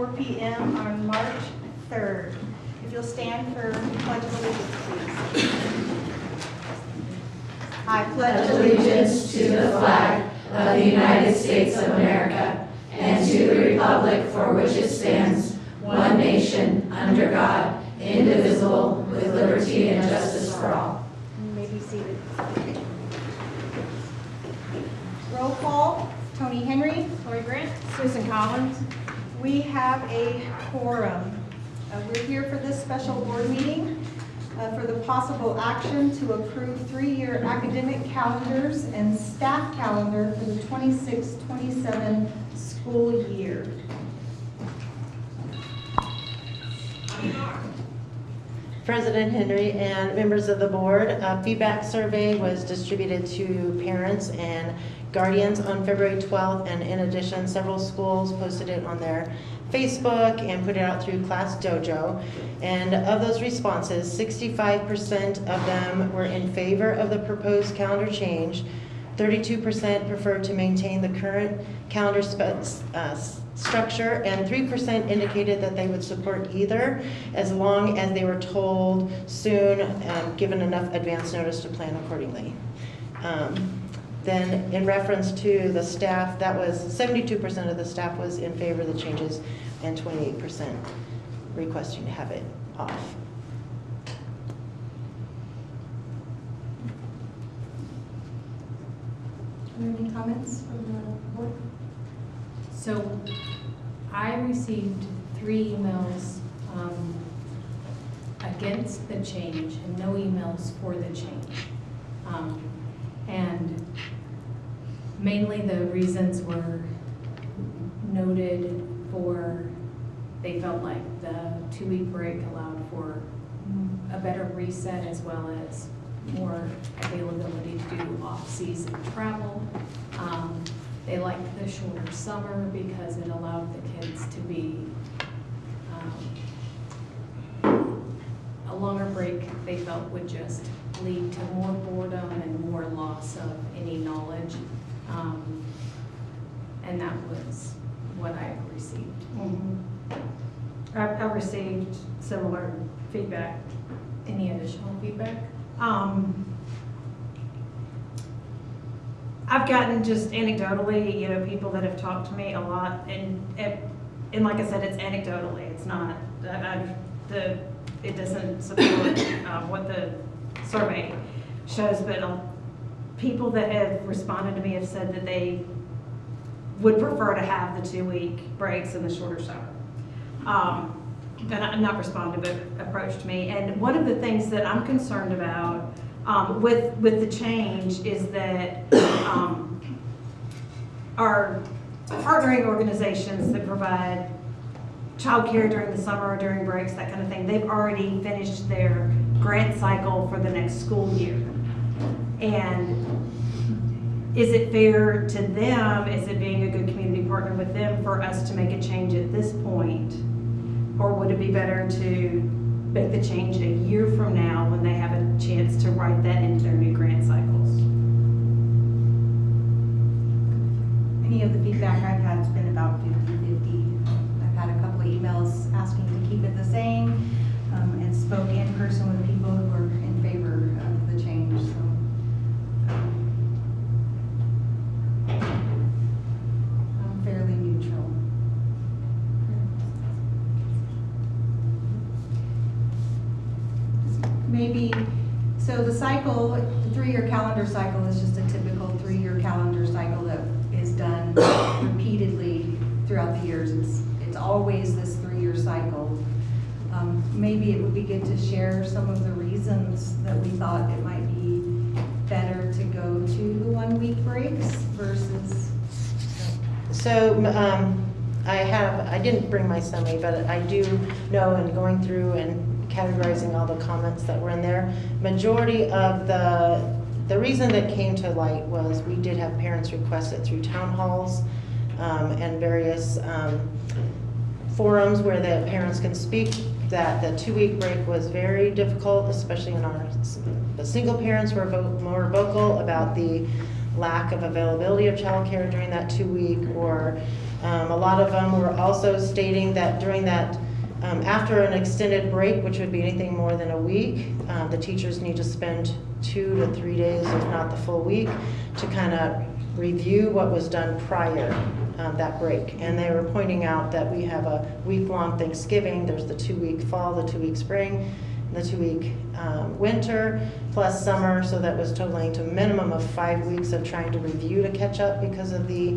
4 p.m. on March 3rd. If you'll stand for Pledge of Allegiance, please. I pledge allegiance to the flag of the United States of America and to the republic for which it stands, one nation, under God, indivisible, with liberty and justice for all. You may be seated. Roll call. Tony Henry. Lori Grant. Susan Collins. We have a quorum. We're here for this special board meeting for the possible action to approve 3-year academic calendars and staff calendar for the 26-27 school year. President Henry and members of the board, a feedback survey was distributed to parents and guardians on February 12th, and in addition, several schools posted it on their Facebook and put it out through Class Dojo. And of those responses, 65% of them were in favor of the proposed calendar change, 32% preferred to maintain the current calendar structure, and 3% indicated that they would support either as long as they were told soon and given enough advance notice to plan accordingly. Then in reference to the staff, that was 72% of the staff was in favor of the changes and 28% requesting to have it off. Are there any comments from the board? So I received 3 emails against the change and no emails for the change. And mainly the reasons were noted for, they felt like the 2-week break allowed for a better reset as well as more availability to do off-season travel. They liked the shorter summer because it allowed the kids to be a longer break. They felt would just lead to more boredom and more loss of any knowledge. And that was what I received. Mm-hmm. I received similar feedback. Any additional feedback? I've gotten just anecdotally, people that have talked to me a lot, and like I said, it's anecdotally. It's not it doesn't support what the survey shows, but people that have responded to me have said that they would prefer to have the 2-week breaks in the shorter summer. And not responded, but approached me. And one of the things that I'm concerned about with the change is that our partnering organizations that provide childcare during the summer, during breaks, that kind of thing, they've already finished their grant cycle for the next school year. And is it fair to them, is it being a good community partner with them for us to make a change at this point? Or would it be better to make the change a year from now when they have a chance to write that into their new grant cycles? Any of the feedback I've had has been about 50-50. I've had a couple of emails asking to keep it the same, and spoke in person with people who were in favor of the change. So, I'm fairly neutral. Maybe, so the cycle, the 3-year calendar cycle is just a typical 3-year calendar cycle that is done repeatedly throughout the years. It's always this 3-year cycle. Maybe it would be good to share some of the reasons that we thought it might be better to go to the 1-week breaks versus. So I didn't bring my summary, but I do know, in going through and categorizing all the comments that were in there, majority of the reason that came to light was we did have parents request it through town halls and various forums where the parents can speak, that the 2-week break was very difficult, especially in the single parents were more vocal about the lack of availability of childcare during that 2-week, or A lot of them were also stating that during that, after an extended break, which would be anything more than a week, the teachers need to spend 2 to 3 days, if not the full week, to kind of review what was done prior that break. And they were pointing out that we have a week-long Thanksgiving, there's the 2-week fall, the 2-week spring, the 2-week winter, plus summer, so that was totaling to a minimum of 5 weeks of trying to review to catch up because of the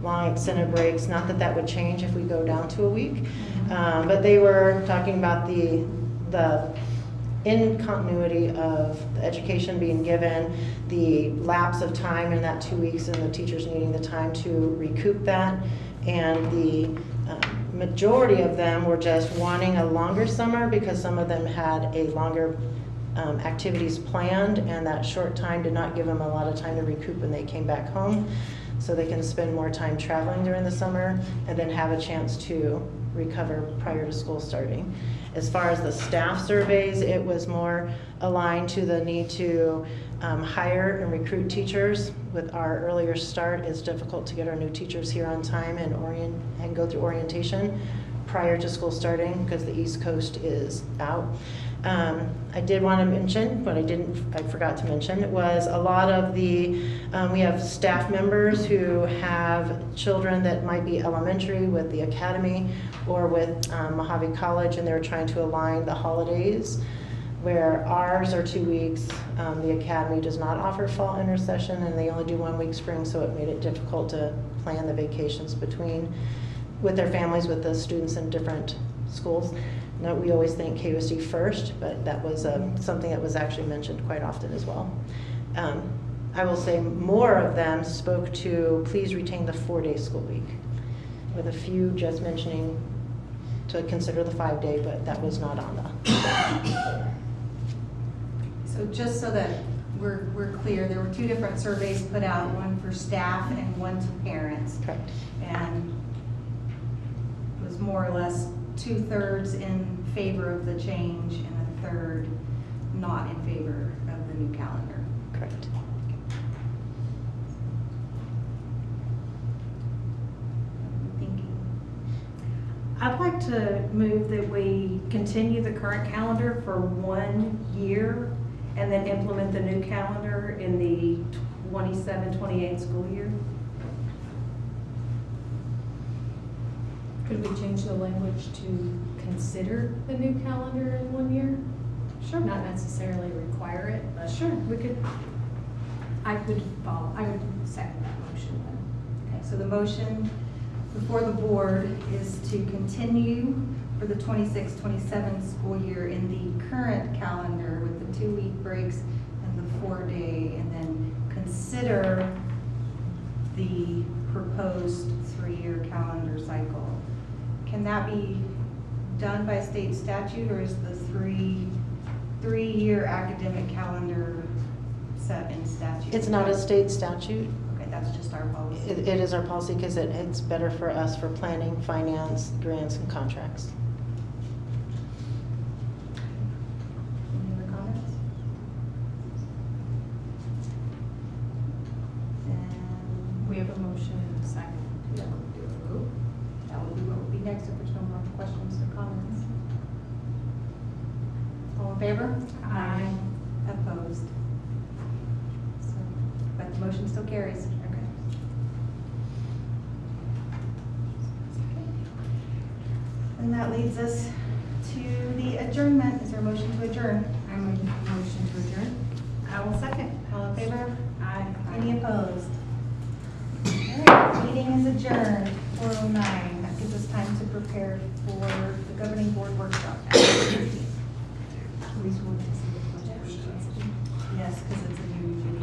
long extended breaks. Not that that would change if we go down to a week, but they were talking about the incontinuity of the education being given, the lapse of time in that 2 weeks and the teachers needing the time to recoup that, and the majority of them were just wanting a longer summer because some of them had a longer activities planned, and that short time did not give them a lot of time to recoup when they came back home, so they can spend more time traveling during the summer and then have a chance to recover prior to school starting. As far as the staff surveys, it was more aligned to the need to hire and recruit teachers. With our earlier start, it's difficult to get our new teachers here on time and go through orientation prior to school starting because the East Coast is out. I did want to mention, but I forgot to mention, was a lot of the, we have staff members who have children that might be elementary with the academy or with Mojave College, and they're trying to align the holidays where ours are 2 weeks. The academy does not offer fall intercession, and they only do 1 week spring, so it made it difficult to plan the vacations between with their families, with the students in different schools. Now, we always think KUSD first, but that was something that was actually mentioned quite often as well. I will say more of them spoke to please retain the 4-day school week, with a few just mentioning to consider the 5-day, but that was not on the. So just so that we're clear, there were 2 different surveys put out, one for staff and one to parents. Correct. And it was more or less 2/3 in favor of the change and 1/3 not in favor of the new calendar. Correct. Thinking. I'd like to move that we continue the current calendar for 1 year and then implement the new calendar in the 27-28 school year. Could we change the language to consider the new calendar in 1 year? Sure. Not necessarily require it, but. Sure, we could. I would second that motion then. Okay, so the motion before the board is to continue for the 26-27 school year in the current calendar with the 2-week breaks and the 4-day, and then consider the proposed 3-year calendar cycle. Can that be done by state statute, or is the three-year academic calendar set in statute? It's not a state statute. Okay, that's just our policy. It is our policy because it's better for us for planning, finance, grants, and contracts. Any other comments? And We have a motion and a second. that will be what will be next if there's no more questions or comments. All in favor? Aye. Opposed? So, but the motion still carries. Okay. And that leads us to the adjournment. Is there a motion to adjourn? I make a motion to adjourn. I will second. All in favor? Aye. Any opposed? All right, meeting is adjourned, 4:09. That gives us time to prepare for the governing board workshop. Yes, because it's a new video.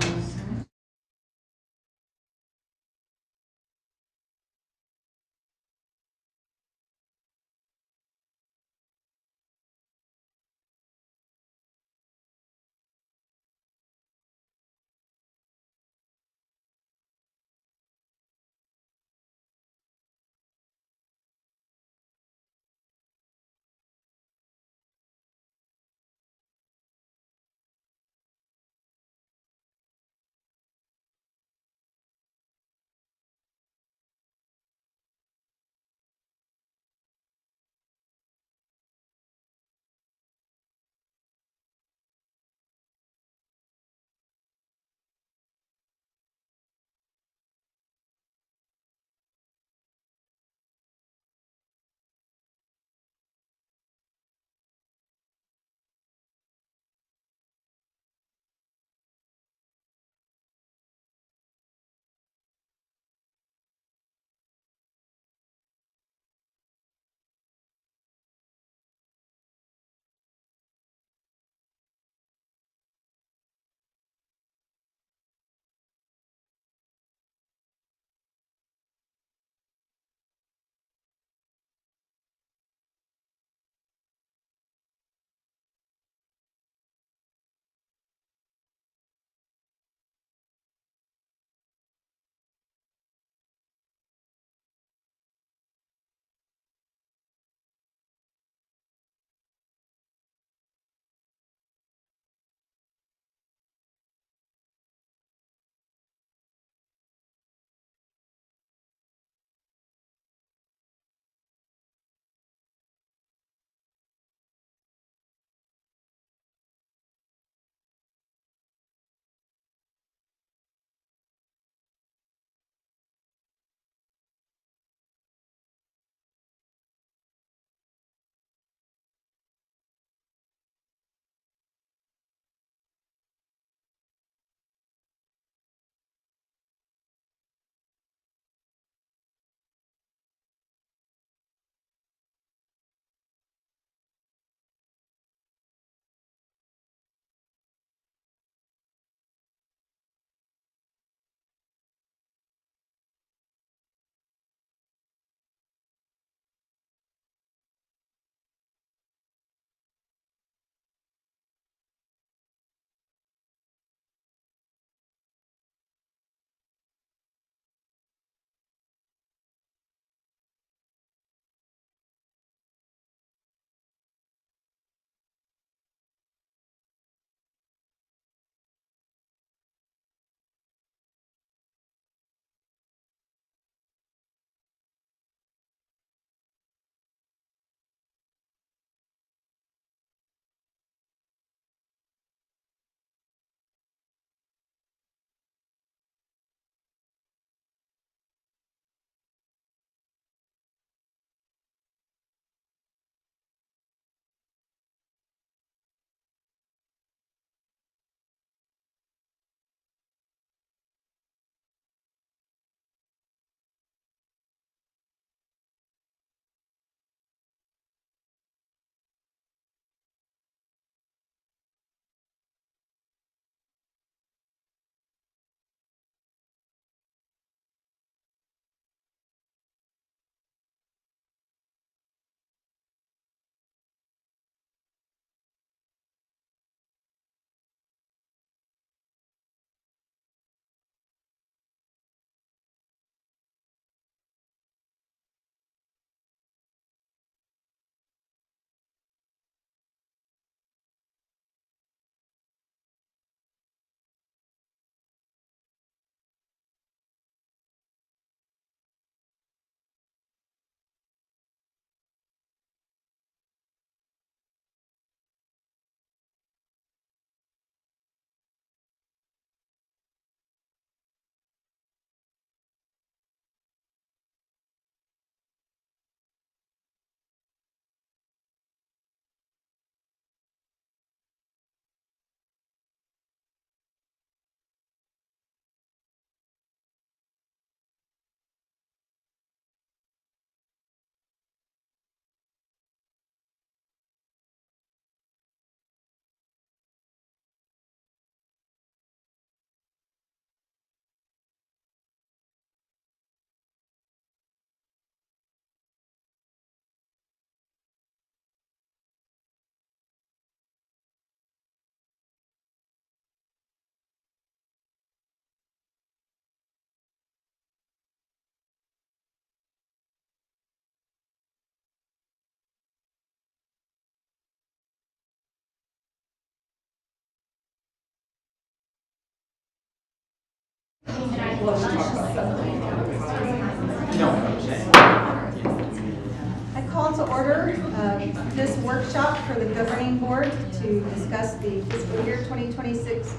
I call to order this workshop for the governing board to discuss the fiscal year 2026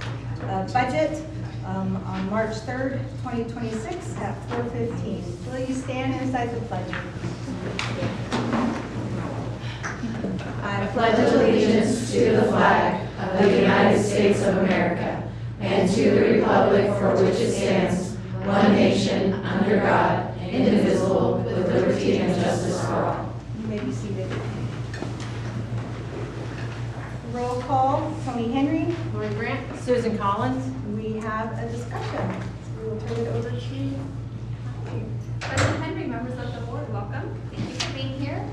budget on March 3rd, 2026 at 4:15. Will you stand and recite the pledge? I pledge allegiance to the flag of the United States of America and to the republic for which it stands, one nation, under God, indivisible, with liberty and justice for all. You may be seated. Roll call, Tony Henry. Lori Grant. Susan Collins. We have a discussion. We will turn it over to President Henry, members of the board, welcome. Thank you for being here.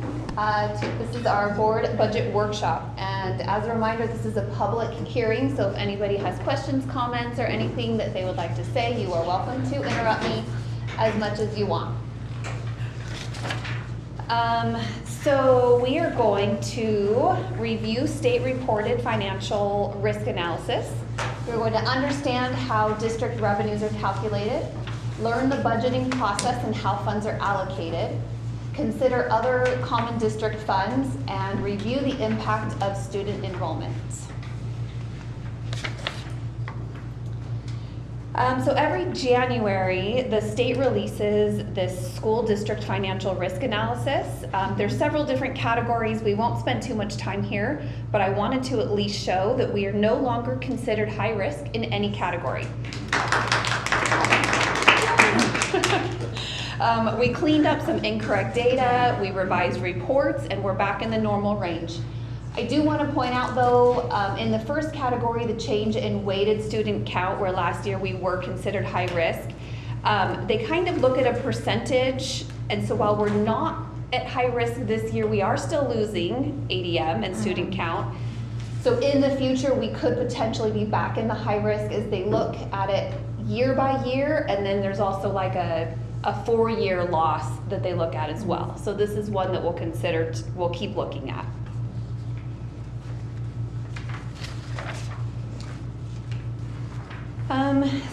This is our board budget workshop, and as a reminder, this is a public hearing, so if anybody has questions, comments, or anything that they would like to say, you are welcome to interrupt me as much as you want. So we are going to review state-reported financial risk analysis. We're going to understand how district revenues are calculated, learn the budgeting process and how funds are allocated, consider other common district funds, and review the impact of student enrollment. So every January, the state releases this school district financial risk analysis. There's several different categories. We won't spend too much time here, but I wanted to at least show that we are no longer considered high risk in any category. We cleaned up some incorrect data, we revised reports, and we're back in the normal range. I do want to point out though, in the first category, the change in weighted student count, where last year we were considered high risk, they kind of look at a percentage, and so while we're not at high risk this year, we are still losing ADM and student count. So in the future, we could potentially be back in the high risk as they look at it year by year, and then there's also like a 4-year loss that they look at as well. So this is one that we'll keep looking at.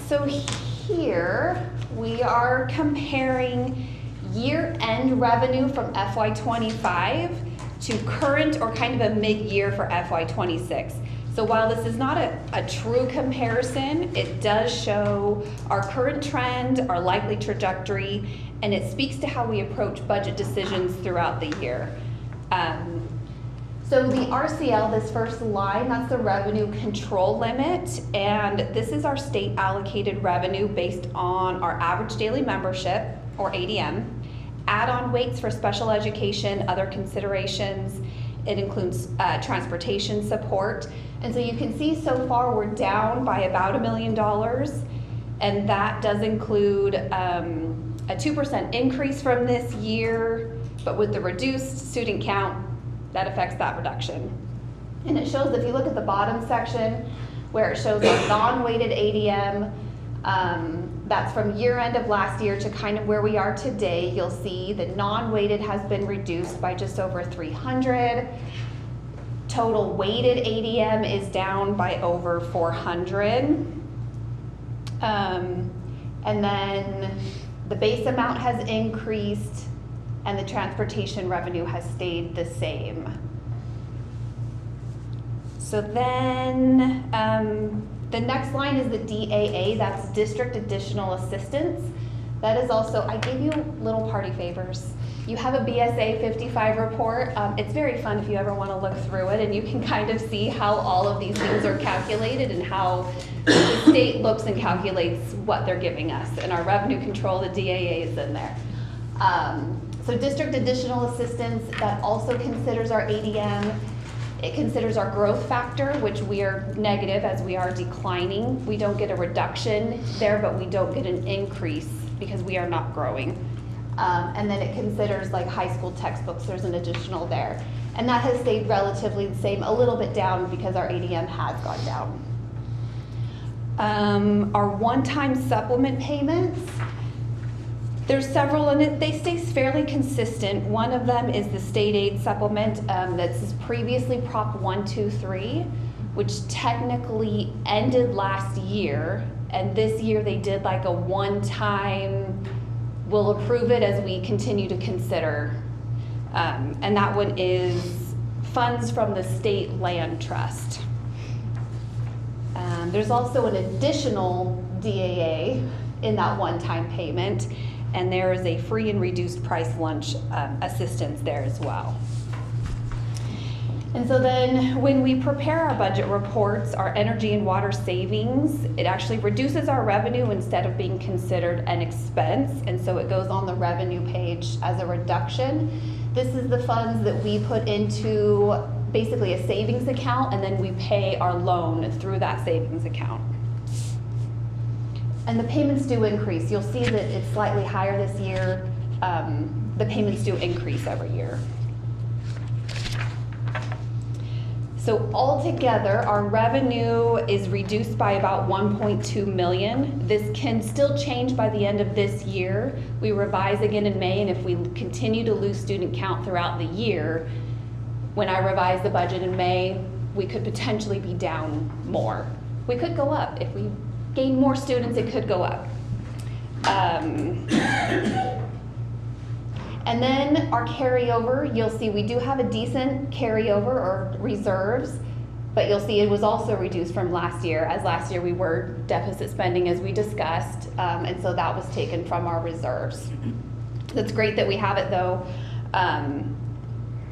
So here we are comparing year-end revenue from FY25 to current or kind of a mid-year for FY26. So while this is not a true comparison, it does show our current trend, our likely trajectory, and it speaks to how we approach budget decisions throughout the year. So the RCL, this first line, that's the revenue control limit, and this is our state allocated revenue based on our average daily membership, or ADM, add-on weights for special education, other considerations. It includes transportation support. And so you can see so far we're down by about $1 million, and that does include a 2% increase from this year, but with the reduced student count, that affects that reduction. And it shows, if you look at the bottom section where it shows our non-weighted ADM, that's from year end of last year to kind of where we are today. You'll see the non-weighted has been reduced by just over 300. Total weighted ADM is down by over 400. And then the base amount has increased and the transportation revenue has stayed the same. So then the next line is the DAA, that's District Additional Assistance. That is also, I gave you little party favors. You have a BSA 55 report. It's very fun if you ever want to look through it, and you can kind of see how all of these things are calculated and how the state looks and calculates what they're giving us. And our revenue control, the DAA is in there. So District Additional Assistance, that also considers our ADM. It considers our growth factor, which we are negative as we are declining. We don't get a reduction there, but we don't get an increase because we are not growing. And then it considers like high school textbooks, there's an additional there. And that has stayed relatively the same, a little bit down because our ADM has gone down. Our one-time supplement payments, there's several, and they stay fairly consistent. One of them is the state aid supplement that's previously Prop 123, which technically ended last year, And this year they did like a one-time, we'll approve it as we continue to consider. And that one is funds from the state land trust. There's also an additional DAA in that one-time payment, and there is a free and reduced price lunch assistance there as well. And so then when we prepare our budget reports, our energy and water savings, it actually reduces our revenue instead of being considered an expense. And so it goes on the revenue page as a reduction. This is the funds that we put into basically a savings account, and then we pay our loan through that savings account. And the payments do increase. You'll see that it's slightly higher this year. The payments do increase every year. So altogether, our revenue is reduced by about 1.2 million. This can still change by the end of this year. We revise again in May, and if we continue to lose student count throughout the year, when I revise the budget in May, we could potentially be down more. We could go up. If we gain more students, it could go up. And then our carryover, you'll see we do have a decent carryover or reserves, but you'll see it was also reduced from last year, as last year we were deficit spending as we discussed, and so that was taken from our reserves. That's great that we have it though,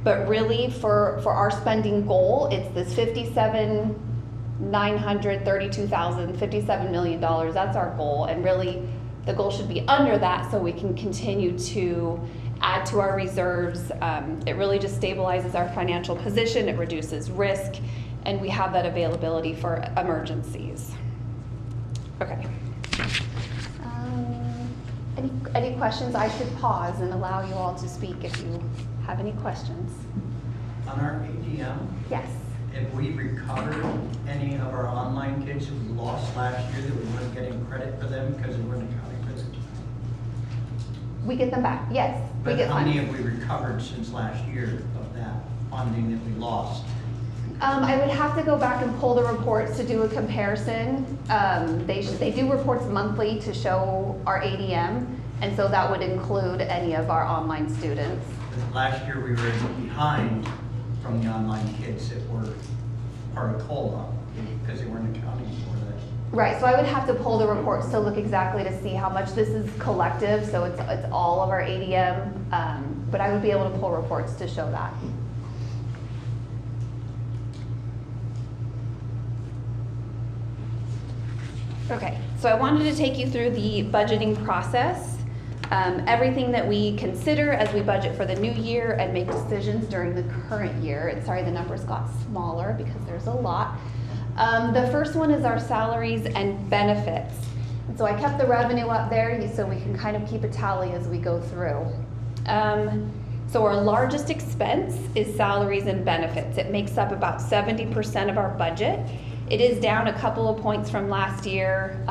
but really for our spending goal, it's this $57 million, that's our goal, and really the goal should be under that so we can continue to add to our reserves. It really just stabilizes our financial position, it reduces risk, and we have that availability for emergencies. Okay. Any questions? I should pause and allow you all to speak if you have any questions. On our ADM, Yes. have we recovered any of our online kids who we lost last year that we weren't getting credit for them because we weren't accounting for them? We get them back, yes. We But get how many funds. have we recovered since last year of that funding that we lost? I would have to go back and pull the reports to do a comparison. They do reports monthly to show our ADM, and so that would include any of our online students. Because last year we were behind from the online kids that were part of COLA because they weren't accounting for that. Right, so I would have to pull the reports to look exactly to see how much this is collective, so it's all of our ADM, but I would be able to pull reports to show that. Okay, so I wanted to take you through the budgeting process, everything that we consider as we budget for the new year and make decisions during the current year. And sorry, the numbers got smaller because there's a lot. The first one is our salaries and benefits. And so I kept the revenue up there so we can kind of keep a tally as we go through. So our largest expense is salaries and benefits. It makes up about 70% of our budget. It is down a couple of points from last year.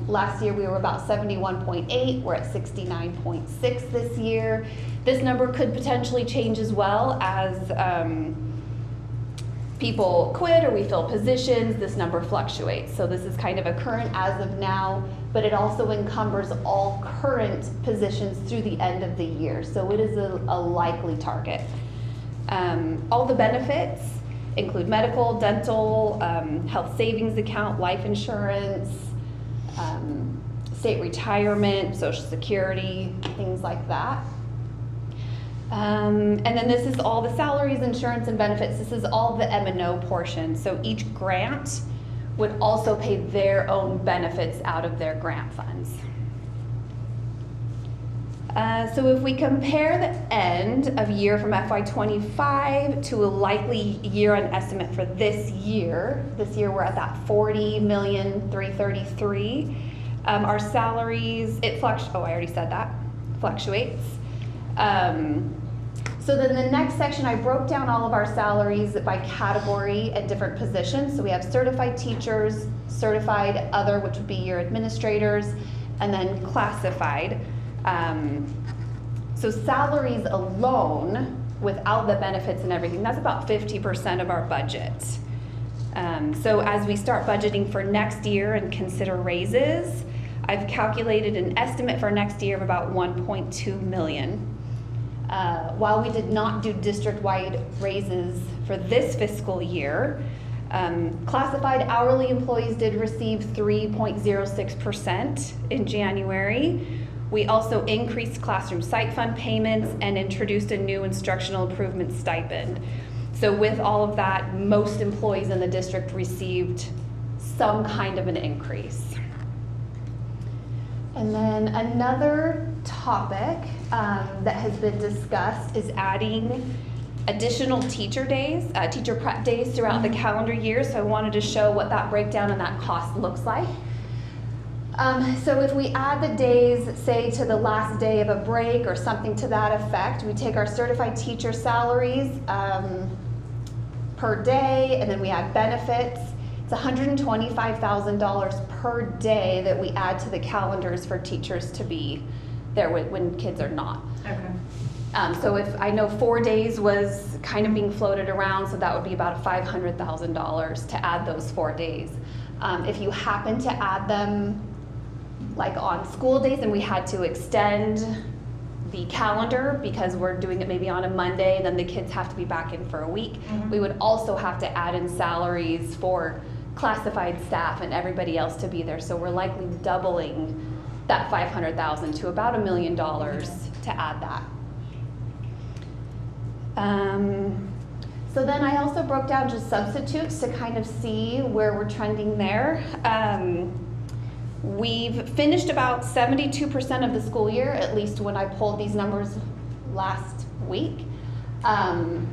Last year we were about 71.8, we're at 69.6 this year. This number could potentially change as well as people quit or we fill positions, this number fluctuates. So this is kind of a current as of now, but it also encumbers all current positions through the end of the year. So it is a likely target. All the benefits include medical, dental, health savings account, life insurance, state retirement, Social Security, things like that. And then this is all the salaries, insurance, and benefits. This is all the M&O portion. So each grant would also pay their own benefits out of their grant funds. So if we compare the end of year from FY25 to a likely year-end estimate for this year we're at that $40,333,000. Our salaries, I already said that, fluctuates. So then the next section, I broke down all of our salaries by category and different positions. So we have certified teachers, certified other, which would be your administrators, and then classified. So salaries alone, without the benefits and everything, that's about 50% of our budget. So as we start budgeting for next year and consider raises, I've calculated an estimate for next year of about 1.2 million. While we did not do district-wide raises for this fiscal year, classified hourly employees did receive 3.06% in January. We also increased classroom site fund payments and introduced a new instructional improvement stipend. So with all of that, most employees in the district received some kind of an increase. And then another topic that has been discussed is adding additional teacher days, teacher prep days throughout the calendar year. So I wanted to show what that breakdown and that cost looks like. So if we add the days, say to the last day of a break or something to that effect, we take our certified teacher salaries per day, and then we add benefits. It's $125,000 per day that we add to the calendars for teachers to be there when kids are not. Okay. So if I know 4 days was kind of being floated around, so that would be about $500,000 to add those 4 days. If you happen to add them like on school days and we had to extend the calendar because we're doing it maybe on a Monday and then the kids have to be back in for a week, we would also have to add in salaries for classified staff and everybody else to be there. So we're likely doubling that $500,000 to about $1 million to add that. So then I also broke down just substitutes to kind of see where we're trending there. We've finished about 72% of the school year, at least when I pulled these numbers last week. And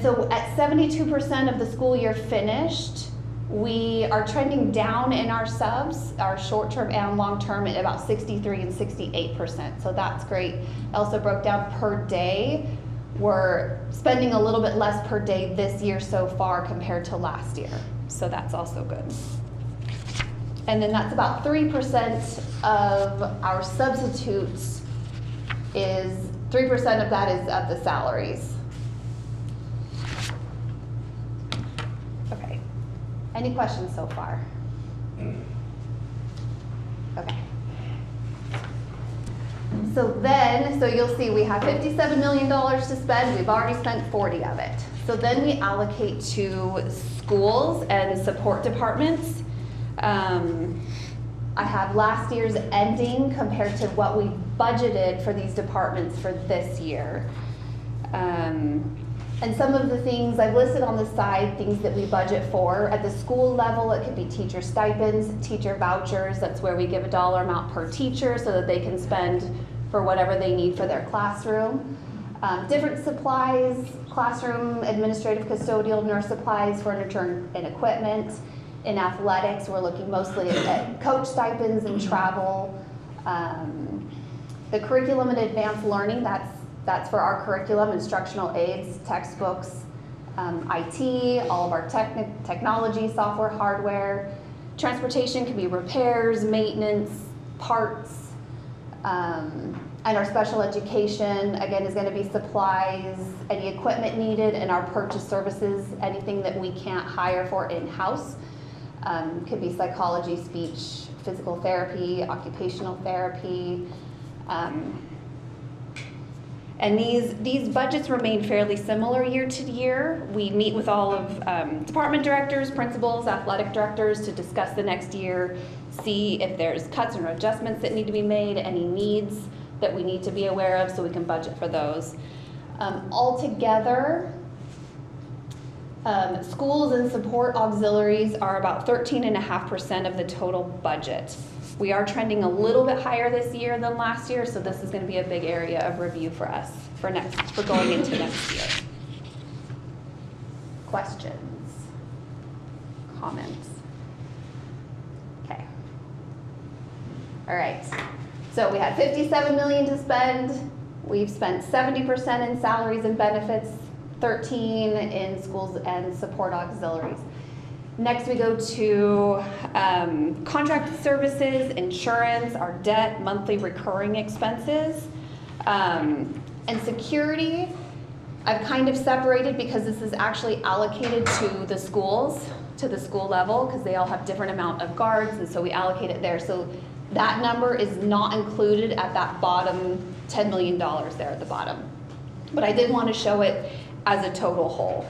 so at 72% of the school year finished, we are trending down in our subs, our short-term and long-term, at about 63 and 68%. So that's great. I also broke down per day. We're spending a little bit less per day this year so far compared to last year. So that's also good. And then that's about 3% of our substitutes is, 3% of that is of the salaries. Okay. Any questions so far? Okay. So you'll see we have $57 million to spend. We've already spent 40 of it. So then we allocate to schools and support departments. I have last year's ending compared to what we budgeted for these departments for this year. And some of the things I've listed on the side, things that we budget for. At the school level, it could be teacher stipends, teacher vouchers. That's where we give a dollar amount per teacher so that they can spend for whatever they need for their classroom. Different supplies, classroom, administrative, custodial, nurse supplies, furniture, and equipment. In athletics, we're looking mostly at coach stipends and travel. The curriculum and advanced learning, that's for our curriculum, instructional aids, textbooks, IT, all of our technology, software, hardware. Transportation can be repairs, maintenance, parts. And our special education, again, is going to be supplies, any equipment needed, and our purchase services, anything that we can't hire for in-house. Could be psychology, speech, physical therapy, occupational therapy. And these budgets remain fairly similar year to year. We meet with all of department directors, principals, athletic directors to discuss the next year, see if there's cuts or adjustments that need to be made, any needs that we need to be aware of so we can budget for those. Altogether, schools and support auxiliaries are about 13.5% of the total budget. We are trending a little bit higher this year than last year, so this is going to be a big area of review for us for going into next year. Questions? Comments? Okay. All right. So we had $57 million to spend. We've spent 70% in salaries and benefits, 13 in schools and support auxiliaries. Next we go to contracted services, insurance, our debt, monthly recurring expenses, and security. I've kind of separated because this is actually allocated to the schools, to the school level, because they all have different amount of guards, and so we allocate it there. So that number is not included at that bottom $10 million there at the bottom. But I did want to show it as a total whole.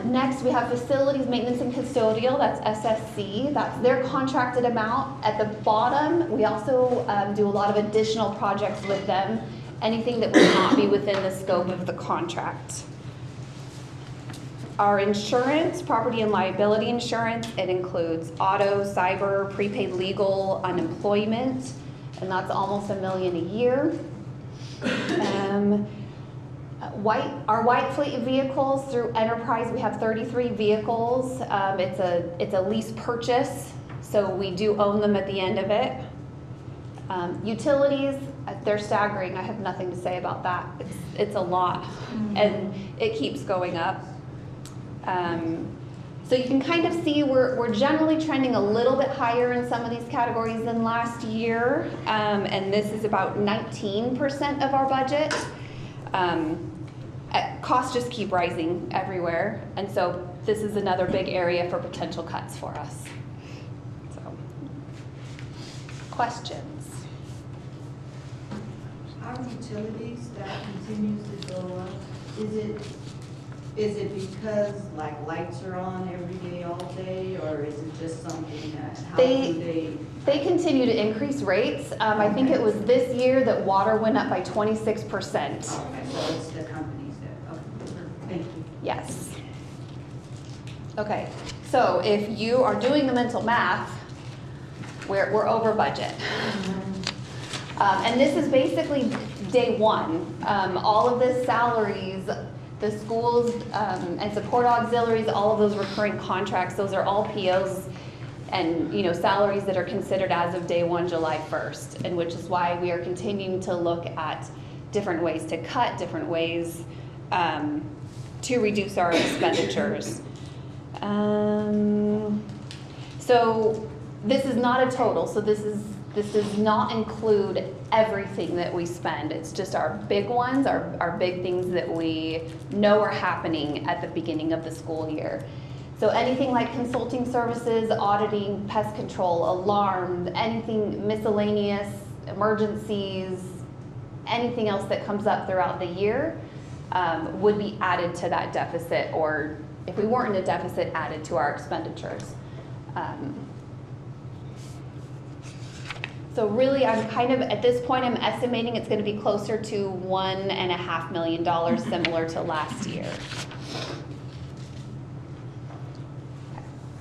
Next, we have facilities maintenance and custodial, that's SSC. That's their contracted amount. At the bottom, we also do a lot of additional projects with them, anything that would not be within the scope of the contract. Our insurance, property and liability insurance, it includes auto, cyber, prepaid legal, unemployment, and that's almost $1 million a year. Our white fleet vehicles through Enterprise, we have 33 vehicles. It's a lease purchase, so we do own them at the end of it. Utilities, they're staggering. I have nothing to say about that. It's a lot, and it keeps going up. So you can kind of see we're generally trending a little bit higher in some of these categories than last year, and this is about 19% of our budget. Costs just keep rising everywhere, and so this is another big area for potential cuts for us. So, questions? Our utilities, that continues to go up. Is it because like lights are on every day, all day, or is it just something that, how do They continue to increase rates. I think it was this year that water went up by 26%. Okay, so it's the companies that, okay, thank you. Yes. Okay, so if you are doing the mental math, we're over budget. And this is basically day one. All of the salaries, the schools and support auxiliaries, all of those recurring contracts, those are all POs and salaries that are considered as of day one, July 1st, and which is why we are continuing to look at different ways to cut, different ways to reduce our expenditures. So this is not a total, so this does not include everything that we spend. It's just our big ones, our big things that we know are happening at the beginning of the school year. So anything like consulting services, auditing, pest control, alarm, anything miscellaneous, emergencies, anything else that comes up throughout the year would be added to that deficit, or if we weren't in a deficit, added to our expenditures. So really, I'm kind of, at this point, I'm estimating it's going to be closer to $1.5 million, similar to last year.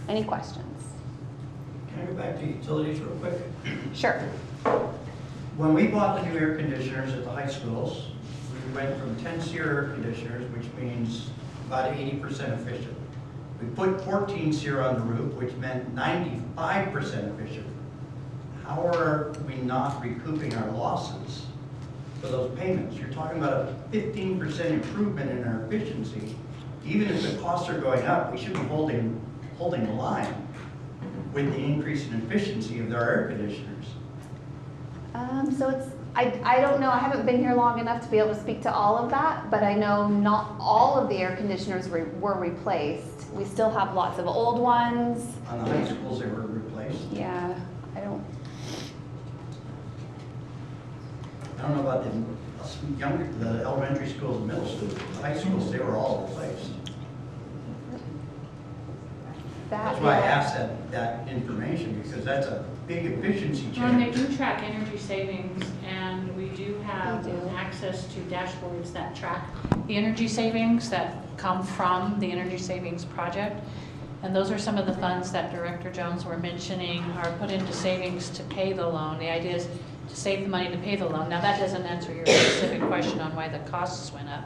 Any questions? Can I go back to utilities real quick? Sure. When we bought the new air conditioners at the high schools, we went from 10 SEER air conditioners, which means about 80% efficient. We put 14 SEER on the roof, which meant 95% efficient. How are we not recouping our losses for those payments? You're talking about a 15% improvement in our efficiency. Even if the costs are going up, we should be holding the line with the increase in efficiency of our air conditioners. So I don't know, I haven't been here long enough to be able to speak to all of that, but I know not all of the air conditioners were replaced. We still have lots of old ones. On the high schools, they were replaced. Yeah, I don't know about the elementary schools and middle schools. The high schools, they were all replaced. That's why I asked that information, because that's a big efficiency And they change. do track energy savings, and we do have They do. access to dashboards that track the energy savings that come from the energy savings project. And those are some of the funds that Director Jones were mentioning are put into savings to pay the loan. The idea is to save the money to pay the loan. Now, that doesn't answer your specific question on why the costs went up.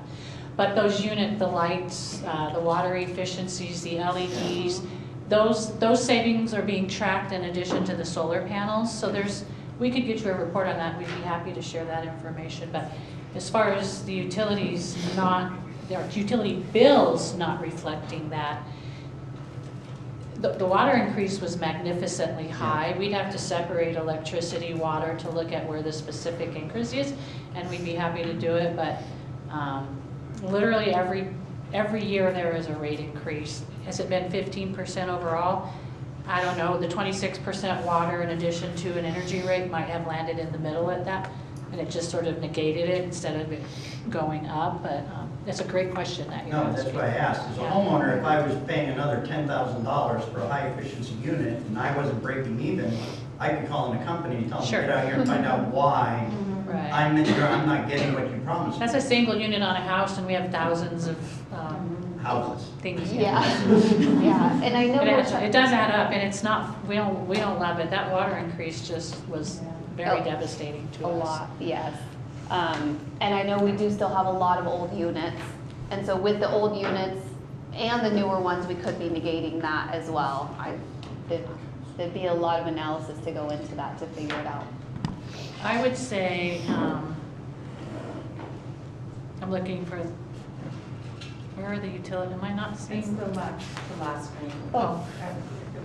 But those the lights, the water efficiencies, the LEDs, those savings are being tracked in addition to the solar panels. So we could get you a report on that. We'd be happy to share that information. But as far as the utilities their utility bills not reflecting that, the water increase was magnificently high. We'd have to separate electricity, water to look at where the specific increase is, and we'd be happy to do it. But Literally every year there is a rate increase. Has it been 15% overall? I don't know. The 26% water in addition to an energy rate might have landed in the middle at that, and it just sort of negated it instead of it going up. But it's a great question that you're No, asking. that's what I asked. As a homeowner, if I was paying another $10,000 for a high efficiency unit and I wasn't breaking even, I'd be calling the company and telling them, Sure. get out here and find out why Right. I'm not getting what you promised. That's a single unit on a house, and we have thousands of Houses. things. Yeah, yeah, and I know. It does add up, and it's not, we don't love it. That water increase just was very Oh, devastating to A us. lot, yes. And I know we do still have a lot of old units. And so with the old units and the newer ones, we could be negating that as well. There'd be a lot of analysis to go into that to figure it out. I would say, I'm looking for, where are the utilities? Am I not It's seeing? the last one. Oh,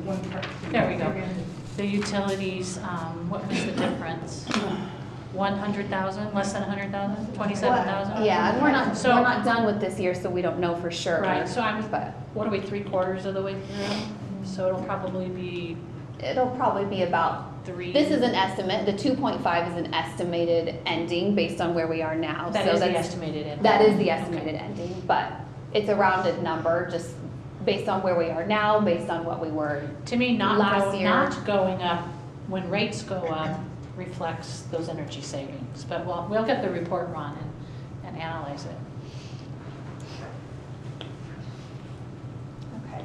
One part. there we go. The utilities, what was the difference? 100,000, less than 100,000, 27,000? Yeah, and we're not So- done with this year, so we don't know for sure. Right, so But what are we, 3/4 of the way through? So it'll probably be it'll probably be about, 3. this is an estimate, the 2.5 is an estimated ending based on where we are now. That So is the that's- estimated end. That is the estimated ending, but it's a rounded number, just based on where we are now, based on what we were. To me, Last year. not going up, when rates go up, reflects those energy savings. But we'll get the report, Ron, and analyze it. Okay.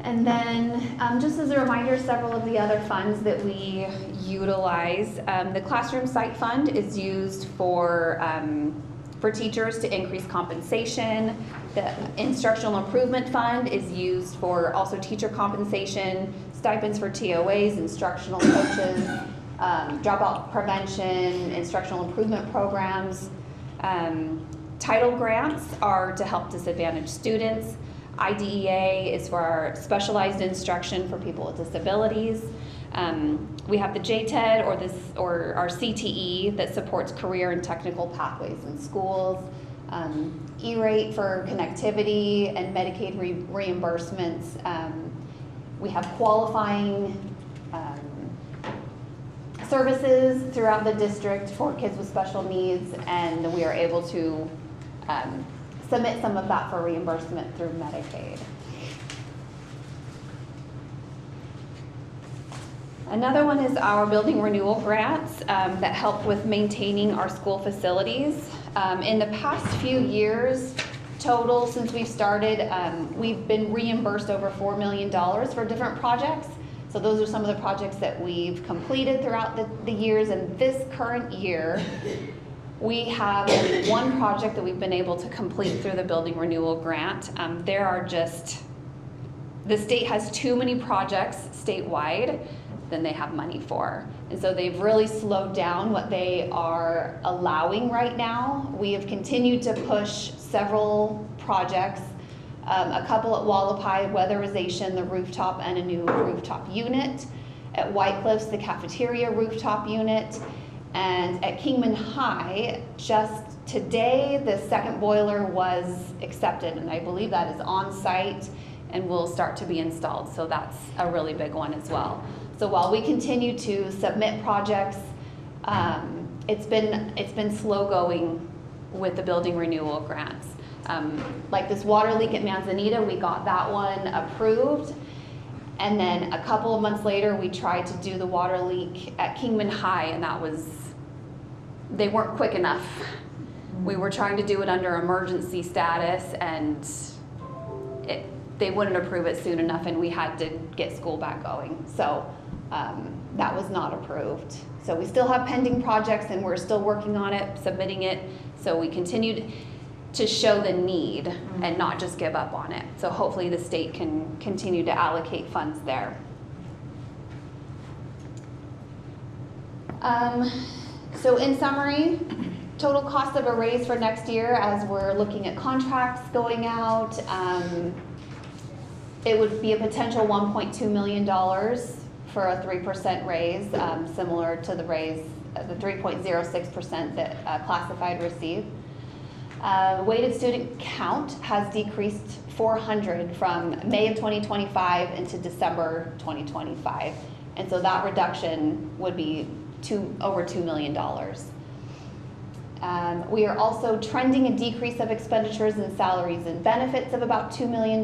And then, just as a reminder, several of the other funds that we utilize, the classroom site fund is used for teachers to increase compensation. The instructional improvement fund is used for also teacher compensation, stipends for TOAs, instructional coaches, dropout prevention, instructional improvement programs. Title grants are to help disadvantaged students. IDEA is for our specialized instruction for people with disabilities. We have the JTED or our CTE that supports career and technical pathways in schools. E-rate for connectivity and Medicaid reimbursements. We have qualifying services throughout the district for kids with special needs, and we are able to submit some of that for reimbursement through Medicaid. Another one is our building renewal grants that help with maintaining our school facilities. In the past few years, total since we've started, we've been reimbursed over $4 million for different projects. So those are some of the projects that we've completed throughout the years. And this current year, we have only one project that we've been able to complete through the building renewal grant. The state has too many projects statewide than they have money for. And so they've really slowed down what they are allowing right now. We have continued to push several projects, a couple at Wallapai, weatherization, the rooftop, and a new rooftop unit. At White Cliffs, the cafeteria rooftop unit. And at Kingman High, just today, the second boiler was accepted, and I believe that is on site and will start to be installed. So that's a really big one as well. So while we continue to submit projects, it's been slow going with the building renewal grants. Like this water leak at Manzanita, we got that one approved. And then a couple of months later, we tried to do the water leak at Kingman High, and they weren't quick enough. We were trying to do it under emergency status, and they wouldn't approve it soon enough, and we had to get school back going. So that was not approved. So we still have pending projects, and we're still working on it, submitting it. So we continued to show the need and not just give up on it. So hopefully the state can continue to allocate funds there. So in summary, total cost of a raise for next year as we're looking at contracts going out, it would be a potential $1.2 million for a 3% raise, similar to the raise, the 3.06% that classified received. Weighted student count has decreased 400 from May of 2025 into December 2025. And so that reduction would be over $2 million. We are also trending a decrease of expenditures in salaries and benefits of about $2 million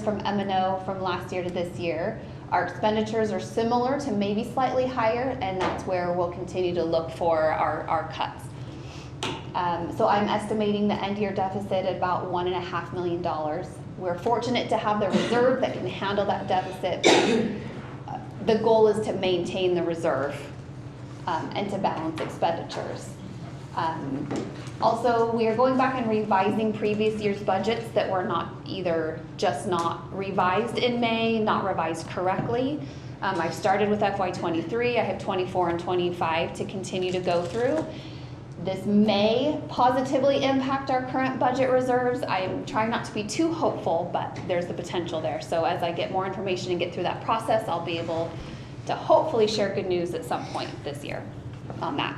from M&O from last year to this year. Our expenditures are similar to maybe slightly higher, and that's where we'll continue to look for our cuts. So I'm estimating the end year deficit at about $1.5 million. We're fortunate to have the reserve that can handle that deficit, but the goal is to maintain the reserve and to balance expenditures. Also, we are going back and revising previous year's budgets that were just not revised in May, not revised correctly. I've started with FY23, I have 24 and 25 to continue to go through. This may positively impact our current budget reserves. I am trying not to be too hopeful, but there's the potential there. So as I get more information and get through that process, I'll be able to hopefully share good news at some point this year on that.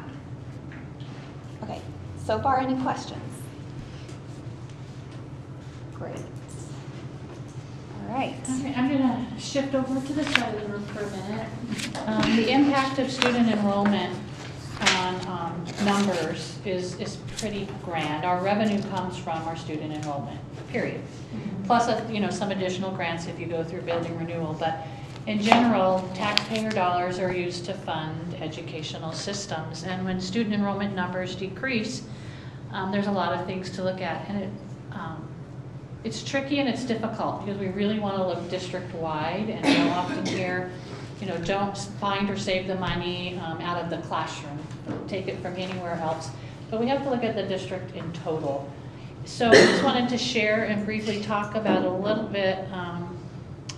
Okay, so far any questions? Great. All right. Okay, I'm going to shift over to the side of the room for a minute. The impact of student enrollment on numbers is pretty grand. Our revenue comes from our student enrollment, period. Plus, some additional grants if you go through building renewal. But in general, taxpayer dollars are used to fund educational systems. And when student enrollment numbers decrease, there's a lot of things to look at. And it's tricky and it's difficult because we really want to look district-wide, and you'll often hear, don't find or save the money out of the classroom. Take it from anywhere else. But we have to look at the district in total. So I just wanted to share and briefly talk about a little bit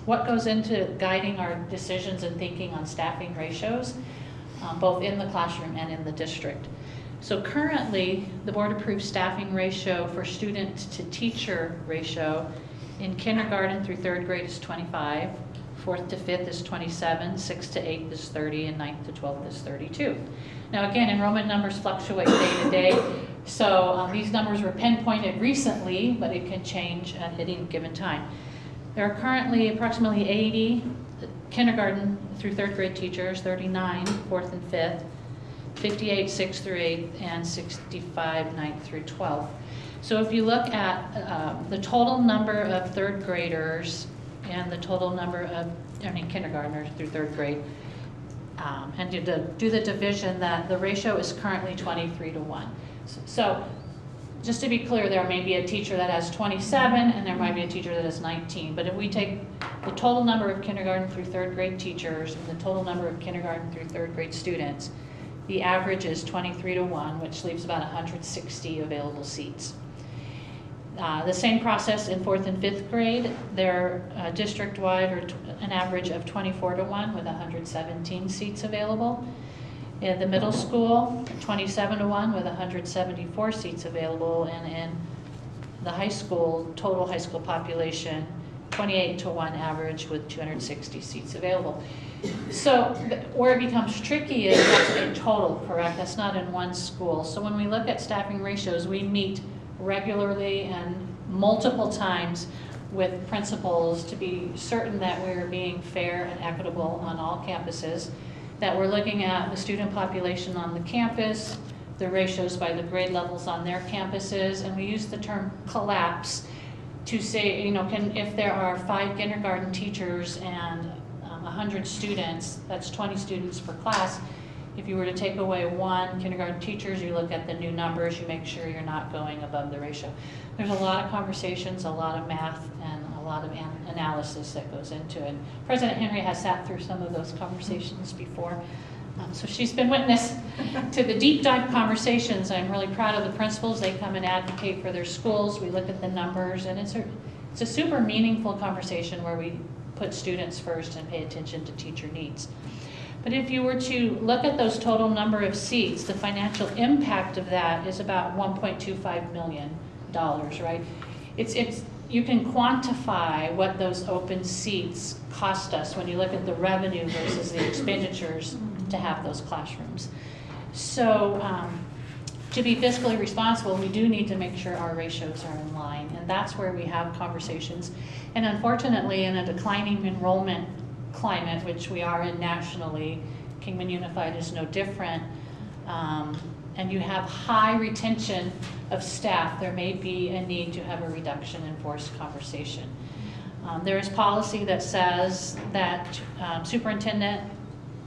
what goes into guiding our decisions and thinking on staffing ratios, both in the classroom and in the district. So currently, the board approved staffing ratio for student to teacher ratio in kindergarten through 3rd grade is 25, 4th to 5th is 27, 6th to 8th is 30, and 9th to 12th is 32. Now again, enrollment numbers fluctuate day to day, so these numbers were pinpointed recently, but it can change at any given time. There are currently approximately 80 kindergarten through 3rd grade teachers, 39 4th and 5th, 58 6th through 8th, and 65 9th through 12th. So if you look at the total number of 3rd graders and the total number of kindergartners through 3rd grade, and do the division, that the ratio is currently 23-1. So just to be clear, there may be a teacher that has 27 and there might be a teacher that has 19. But if we take the total number of kindergarten through 3rd grade teachers and the total number of kindergarten through 3rd grade students, the average is 23-1, which leaves about 160 available seats. The same process in 4th and 5th grade. They're district-wide, or an average of 24-1 with 117 seats available. In the middle school, 27-1 with 174 seats available, and in the high school, total high school population, 28-1 average with 260 seats available. So where it becomes tricky is that's in total, correct? That's not in one school. So when we look at staffing ratios, we meet regularly and multiple times with principals to be certain that we're being fair and equitable on all campuses, that we're looking at the student population on the campus, the ratios by the grade levels on their campuses, and we use the term collapse to say, if there are 5 kindergarten teachers and 100 students, that's 20 students per class. If you were to take away 1 kindergarten teachers, you look at the new numbers, you make sure you're not going above the ratio. There's a lot of conversations, a lot of math, and a lot of analysis that goes into it. President Henry has sat through some of those conversations before. So she's been witness to the deep dive conversations. I'm really proud of the principals. They come and advocate for their schools. We look at the numbers, and it's a super meaningful conversation where we put students first and pay attention to teacher needs. But if you were to look at those total number of seats, the financial impact of that is about $1.25 million, right? You can quantify what those open seats cost us when you look at the revenue versus the expenditures to have those classrooms. So to be fiscally responsible, we do need to make sure our ratios are in line, and that's where we have conversations. And unfortunately, in a declining enrollment climate, which we are in nationally, Kingman Unified is no different, and you have high retention of staff, there may be a need to have a reduction in force conversation. There is policy that says that superintendent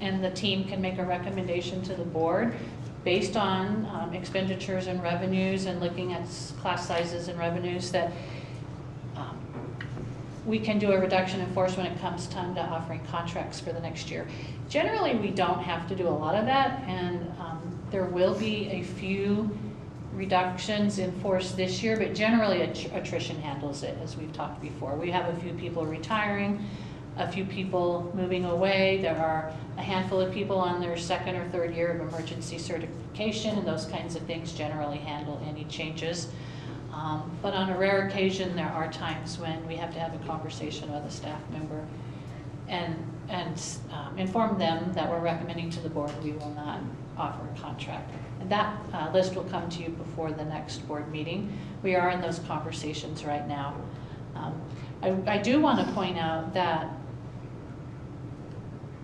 and the team can make a recommendation to the board based on expenditures and revenues and looking at class sizes and revenues, that we can do a reduction in force when it comes time to offering contracts for the next year. Generally, we don't have to do a lot of that, and there will be a few reductions in force this year, but generally attrition handles it, as we've talked before. We have a few people retiring, a few people moving away. There are a handful of people on their second or third year of emergency certification, and those kinds of things generally handle any changes. But on a rare occasion, there are times when we have to have a conversation with a staff member and inform them that we're recommending to the board we will not offer a contract. And that list will come to you before the next board meeting. We are in those conversations right now. I do want to point out that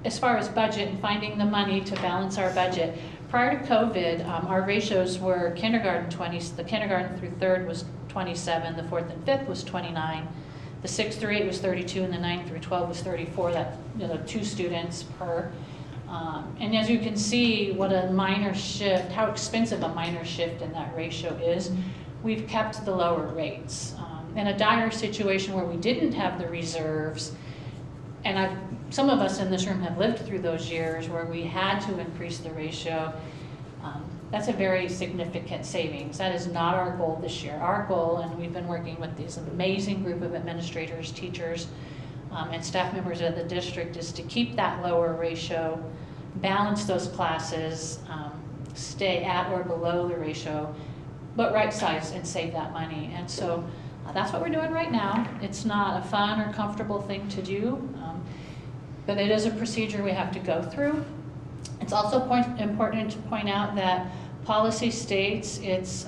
as far as budget and finding the money to balance our budget, prior to COVID, our ratios were the kindergarten through third was 27, the fourth and fifth was 29, the 6th through 8 was 32, and the 9th through 12 was 34. That, 2 students per. And as you can see, what a minor shift, how expensive a minor shift in that ratio is. We've kept the lower rates. In a dire situation where we didn't have the reserves, and some of us in this room have lived through those years where we had to increase the ratio, that's a very significant savings. That is not our goal this year. Our goal, and we've been working with these amazing group of administrators, teachers, and staff members of the district, is to keep that lower ratio, balance those classes, stay at or below the ratio, but right size and save that money. And so that's what we're doing right now. It's not a fun or comfortable thing to do, but it is a procedure we have to go through. It's also important to point out that policy states it's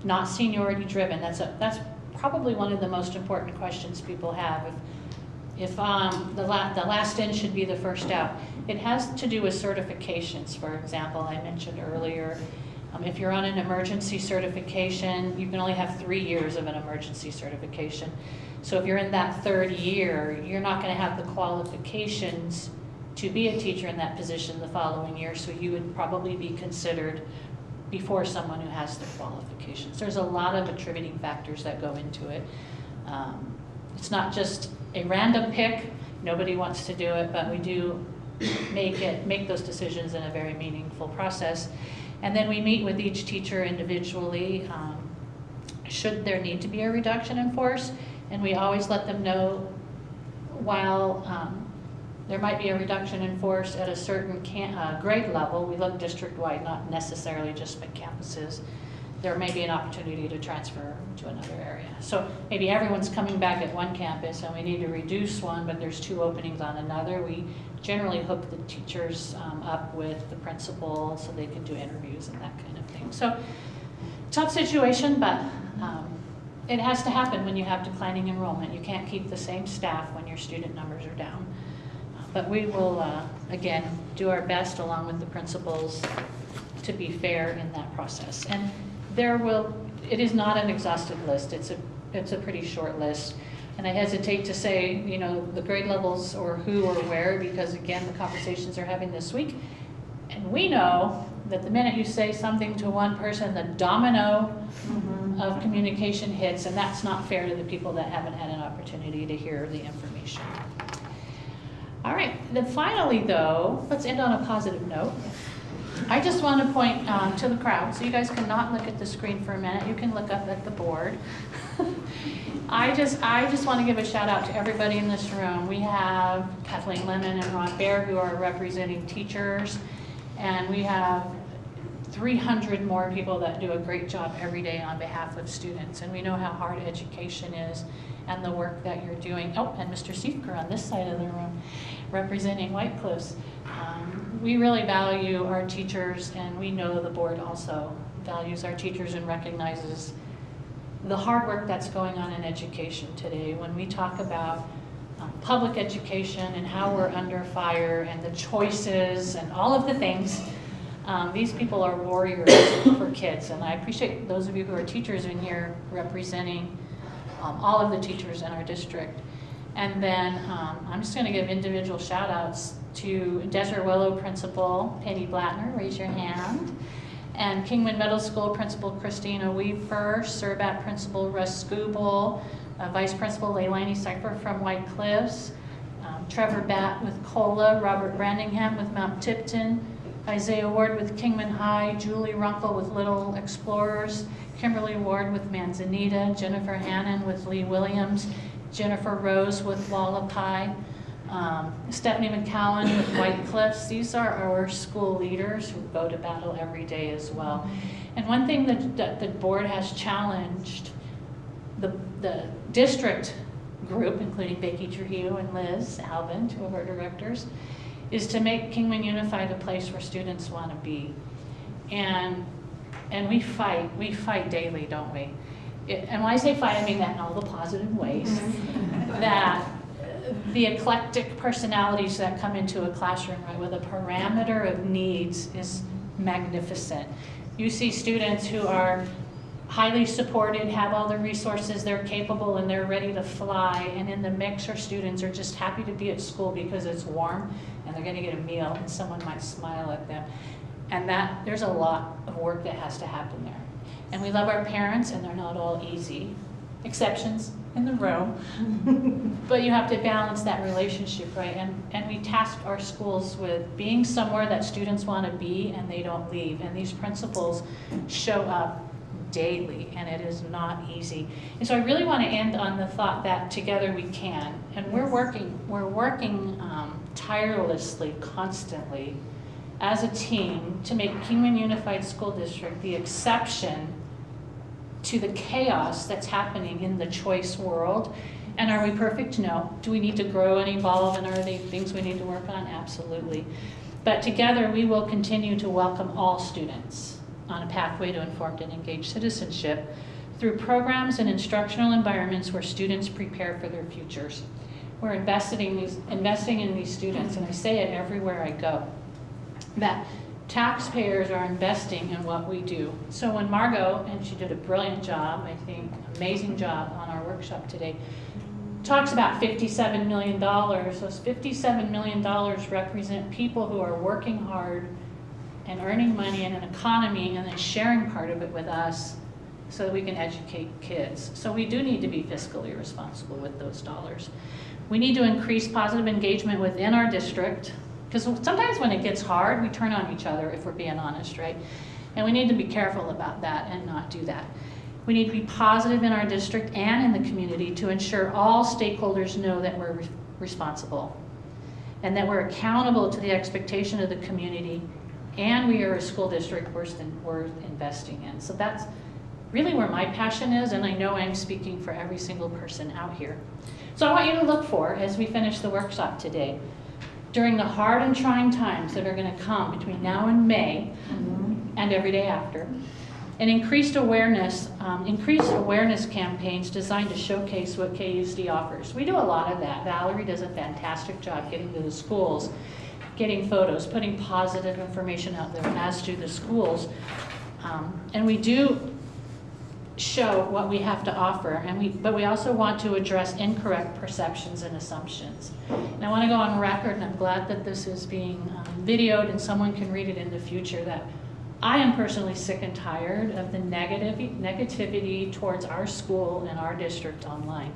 not seniority driven. That's probably one of the most important questions people have. If the last in should be the first out. It has to do with certifications, for example. I mentioned earlier, if you're on an emergency certification, you can only have 3 years of an emergency certification. So if you're in that third year, you're not going to have the qualifications to be a teacher in that position the following year, so you would probably be considered before someone who has the qualifications. There's a lot of attributing factors that go into it. It's not just a random pick. Nobody wants to do it, but we do make those decisions in a very meaningful process. And then we meet with each teacher individually, should there need to be a reduction in force, and we always let them know while there might be a reduction in force at a certain grade level. We look district-wide, not necessarily just campuses. There may be an opportunity to transfer to another area. So maybe everyone's coming back at one campus and we need to reduce one, but there's 2 openings on another. We generally hook the teachers up with the principal so they can do interviews and that kind of thing. So tough situation, but it has to happen when you have declining enrollment. You can't keep the same staff when your student numbers are down. But we will, again, do our best along with the principals to be fair in that process. And it is not an exhaustive list. It's a pretty short list. And I hesitate to say, the grade levels or who or where, because again, the conversations are having this week. And we know that the minute you say something to one person, the domino of communication hits, and that's not fair to the people that haven't had an opportunity to hear the information. All right, then finally though, let's end on a positive note. I just want to point to the crowd, so you guys cannot look at the screen for a minute. You can look up at the board. I just want to give a shout out to everybody in this room. We have Kathleen Lemon and Ron Baer who are representing teachers, and we have 300 more people that do a great job every day on behalf of students. And we know how hard education is and the work that you're doing. Oh, and Mr. Siefker on this side of the room representing White Cliffs. We really value our teachers, and we know the board also values our teachers and recognizes the hard work that's going on in education today. When we talk about public education and how we're under fire and the choices and all of the things, these people are warriors for kids. And I appreciate those of you who are teachers in here representing all of the teachers in our district. And then I'm just going to give individual shout outs to Desert Willow Principal Penny Blattner, raise your hand, and Kingman Middle School Principal Christina Weaver, Surbat Principal Russ Scooble, Vice Principal Leilani Cypher from White Cliffs, Trevor Batt with Cola, Robert Brandingham with Mount Tipton, Isaiah Ward with Kingman High, Julie Runkle with Little Explorers, Kimberly Ward with Manzanita, Jennifer Hannon with Lee Williams, Jennifer Rose with Wallapai, Stephanie McCowan with White Cliffs. These are our school leaders who go to battle every day as well. And one thing that the board has challenged the district group, including Becky Trujillo and Liz Alvin, two of our directors, is to make Kingman Unified a place where students want to be. And we fight daily, don't we? And when I say fight, I mean that in all the positive ways. That the eclectic personalities that come into a classroom, right, with a parameter of needs is magnificent. You see students who are highly supported, have all the resources, they're capable and they're ready to fly, and in the mix are students who are just happy to be at school because it's warm and they're gonna get a meal and someone might smile at them. And that, there's a lot of work that has to happen there. And we love our parents, and they're not all easy. Exceptions in the room. But you have to balance that relationship, right? And we task our schools with being somewhere that students want to be and they don't leave. And these principals show up daily, and it is not easy. And so I really want to end on the thought that together we can. And we're working tirelessly, constantly, as a team to make Kingman Unified School District the exception to the chaos that's happening in the choice world. And are we perfect? No. Do we need to grow and evolve, and are there things we need to work on? Absolutely. But together we will continue to welcome all students on a pathway to informed and engaged citizenship through programs and instructional environments where students prepare for their futures. We're investing in these students, and I say it everywhere I go, that taxpayers are investing in what we do. So when Margot, and she did a brilliant job, I think, amazing job on our workshop today, talks about $57 million. Those $57 million represent people who are working hard and earning money in an economy and then sharing part of it with us so that we can educate kids. So we do need to be fiscally responsible with those dollars. We need to increase positive engagement within our district, because sometimes when it gets hard, we turn on each other, if we're being honest, right? And we need to be careful about that and not do that. We need to be positive in our district and in the community to ensure all stakeholders know that we're responsible and that we're accountable to the expectation of the community, and we are a school district worth investing in. So that's really where my passion is, and I know I'm speaking for every single person out here. So I want you to look for, as we finish the workshop today, during the hard and trying times that are going to come between now and May and every day after, and increased awareness campaigns designed to showcase what KUSD offers. We do a lot of that. Valerie does a fantastic job getting to the schools, getting photos, putting positive information out there, as do the schools. And we do show what we have to offer, but we also want to address incorrect perceptions and assumptions. And I want to go on record, and I'm glad that this is being videoed and someone can read it in the future, that I am personally sick and tired of the negativity towards our school and our district online.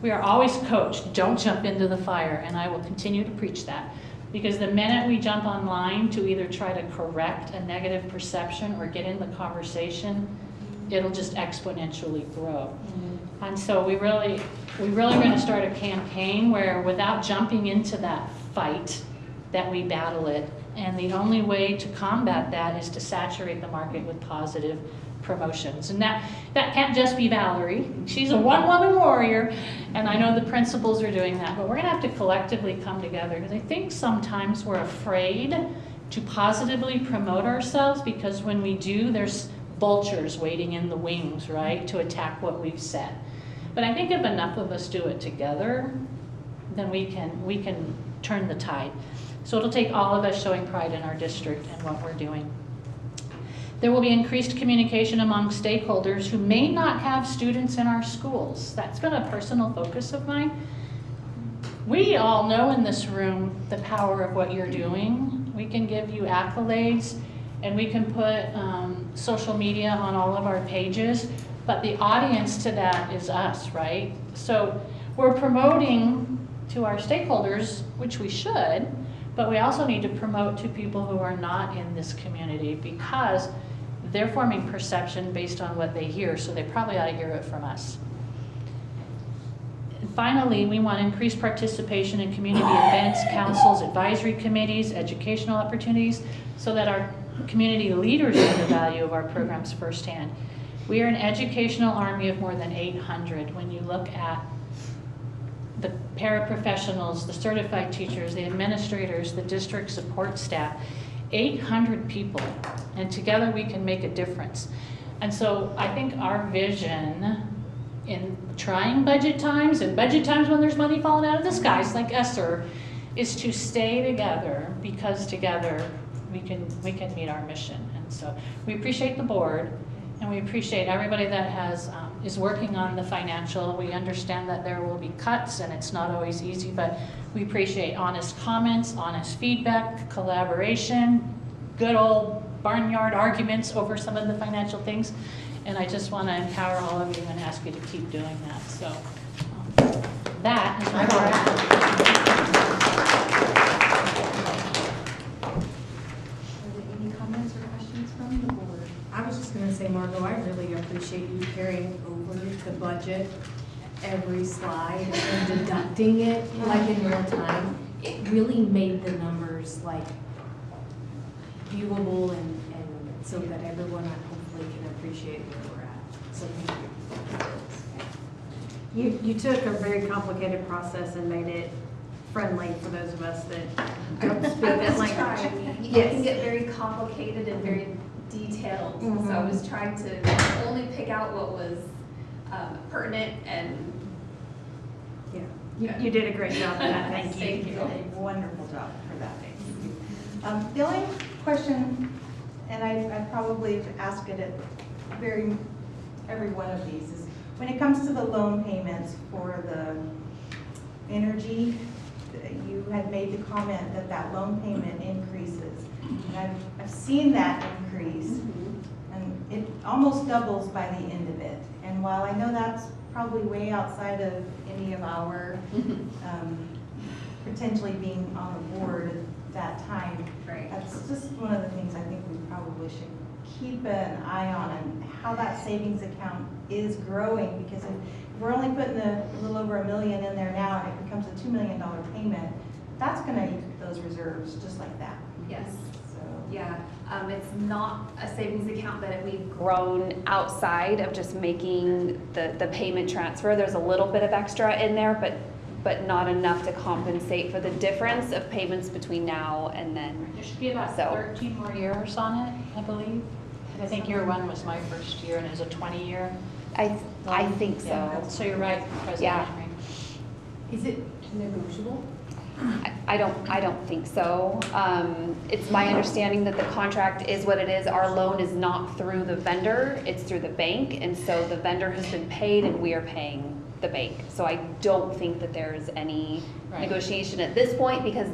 We are always coached, don't jump into the fire, and I will continue to preach that. Because the minute we jump online to either try to correct a negative perception or get in the conversation, it'll just exponentially grow. And so we really going to start a campaign where, without jumping into that fight, that we battle it. And the only way to combat that is to saturate the market with positive promotions. And that can't just be Valerie. She's a one-woman warrior, and I know the principals are doing that, but we're going to have to collectively come together, because I think sometimes we're afraid to positively promote ourselves, because when we do, there's vultures waiting in the wings, right, to attack what we've said. But I think if enough of us do it together, then we can turn the tide. So it'll take all of us showing pride in our district and what we're doing. There will be increased communication among stakeholders who may not have students in our schools. That's been a personal focus of mine. We all know in this room the power of what you're doing. We can give you accolades and we can put social media on all of our pages, but the audience to that is us, right? So we're promoting to our stakeholders, which we should, but we also need to promote to people who are not in this community because they're forming perception based on what they hear, so they probably ought to hear it from us. And finally, we want increased participation in community events, councils, advisory committees, educational opportunities, so that our community leaders know the value of our programs firsthand. We are an educational army of more than 800. When you look at the paraprofessionals, the certified teachers, the administrators, the district support staff, 800 people, and together we can make a difference. And so I think our vision in trying budget times and budget times when there's money falling out of the skies like ESSER is to stay together, because together we can meet our mission. And so we appreciate the board and we appreciate everybody that is working on the financial. We understand that there will be cuts and it's not always easy, but we appreciate honest comments, honest feedback, collaboration, good old barnyard arguments over some of the financial things. And I just want to empower all of you and ask you to keep doing that. So that is where we're at. Are there any comments or questions from the board? I was just gonna say, Margot, I really appreciate you carrying over the budget every slide and deducting it like in real time. It really made the numbers like viewable and so that everyone hopefully can appreciate where we're at. So thank you. You took a very complicated process and made it friendly for those of us that don't speak that language. It can get very complicated and very detailed, so I was trying to only pick out what was pertinent and. You did a great job of that, thank you. Thank you. You did a wonderful job for that. The only question, and I probably ask it at every one of these, is when it comes to the loan payments for the energy, you had made the comment that that loan payment increases. And I've seen that increase, and it almost doubles by the end of it. And while I know that's probably way outside of any of our potentially being on the board at that time, Right. that's just one of the things I think we probably should keep an eye on, and how that savings account is growing, because if we're only putting a little over $1 million in there now and it becomes a $2 million payment, that's gonna eat those reserves just like that. Yes. So, Yeah, it's not a savings account that we've Grown outside of just making the payment transfer. There's a little bit of extra in there, but not enough to compensate for the difference of payments between now and then. There should be about 13 more years on it, I believe. I think year one was my first year and it was a 20-year. I think so. Yeah, so you're right, President Yeah. Henry. Is it negotiable? I don't think so. It's my understanding that the contract is what it is. Our loan is not through the vendor, it's through the bank. And so the vendor has been paid and we are paying the bank. So I don't think that there's any Right. negotiation at this point because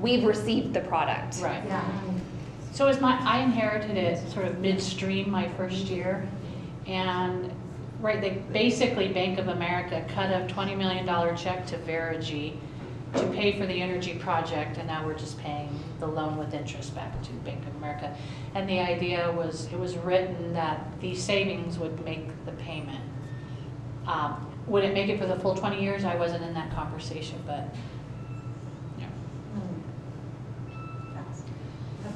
we've received the product. Right. yeah. So I inherited it sort of midstream my first year. And they basically Bank of America cut a $20 million check to Verigy to pay for the energy project, and now we're just paying the loan with interest back to Bank of America. And the idea was, it was written that these savings would make the payment. Would it make it for the full 20 years? I wasn't in that conversation, but yeah.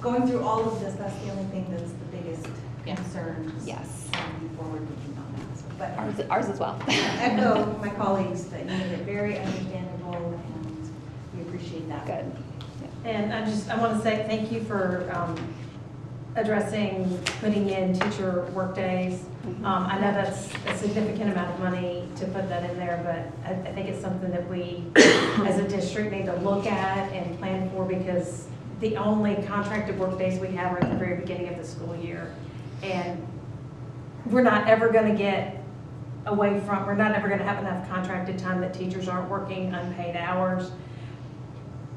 Going through all of this, that's the only thing that's the biggest Yeah. concern. just Yes. moving forward looking on that. So, but Ours as well. echo my colleagues that you made it very understandable, and we appreciate that. Good. And I want to say thank you for addressing putting in teacher workdays. I know that's a significant amount of money to put that in there, but I think it's something that we, as a district, need to look at and plan for, because the only contracted workdays we have are at the very beginning of the school year. And we're not ever gonna get away from, we're not ever gonna have enough contracted time that teachers aren't working unpaid hours.